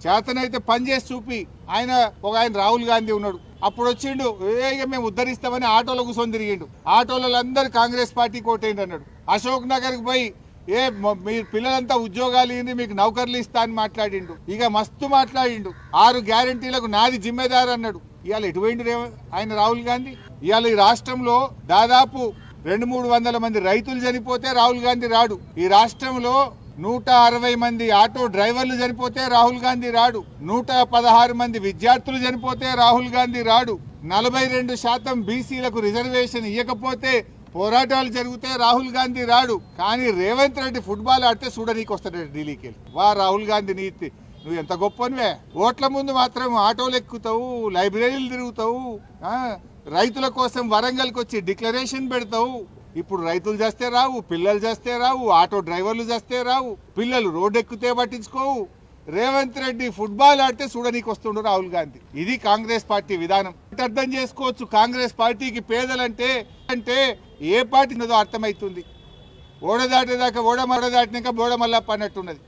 చేతనైతే పని చేసి చూపి. ఆయన రాహుల్ గాంధీ ఉన్నాడు, అప్పుడు వచ్చిండు ఇక మేము ఉద్ధరిస్తామని ఆటోలో కూర్చొని తిరిగిండు. ఆటోలలో అందరు కాంగ్రెస్ పార్టీ కోటేయండి అన్నాడు. అశోక్ నగర్కి పోయి మీ పిల్లలంతా ఉద్యోగాలు ఇవ్వండి, మీకు నౌకర్లు ఇస్తా అని మాట్లాడిండు. ఇక మస్తు మాట్లాడిండు. 6 గ్యారంటీలకు నాది జిమ్మేదారు అన్నాడు. ఇవాళ ఎటు పోయిండు ఆయన రాహుల్ గాంధీ? ఇవాళ ఈ రాష్ట్రంలో దాదాపు 200-300 మంది రైతులు చనిపోతే రాహుల్ గాంధీ రాడు. ఈ రాష్ట్రంలో 160 మంది ఆటో డ్రైవర్లు చనిపోతే రాహుల్ గాంధీ రాడు. 116 మంది విద్యార్థులు చనిపోతే రాహుల్ గాంధీ రాడు. 42% బీసీలకు రిజర్వేషన్ ఇవ్వకపోతే పోరాటాలు జరిగితే రాహుల్ గాంధీ రాడు. కానీ రేవంత్ రెడ్డి ఫుట్బాల్ ఆడితే చూడనీకి వస్తాడు ఢిల్లీకి వెళ్ళి. వా రాహుల్ గాంధీ నీతి, నువ్వు ఎంత గొప్పనివే. ఓట్ల ముందు మాత్రం ఆటోలు ఎక్కుతావు, లైబ్రరీలు తిరుగుతావు, రైతుల కోసం వరంగల్కి వచ్చి డిక్లరేషన్ పెడతావు. ఇప్పుడు రైతులు చేస్తే రావు, పిల్లలు చేస్తే రావు, ఆటో డ్రైవర్లు చేస్తే రావు, పిల్లలు రోడ్డు ఎక్కితే పట్టించుకోవు. రేవంత్ రెడ్డి ఫుట్బాల్ ఆడితే చూడనీకి వస్తుండు రాహుల్ గాంధీ. ఇది కాంగ్రెస్ పార్టీ విధానం. అర్థం చేసుకోవచ్చు కాంగ్రెస్ పార్టీకి పేదలంటే అంటే ఏ పార్టీ ఉన్నదో అర్థమవుతుంది. ఓడ దాటేదాకా ఓడ దాటినాక బోడ మల్లప్ప అన్నట్టున్నది.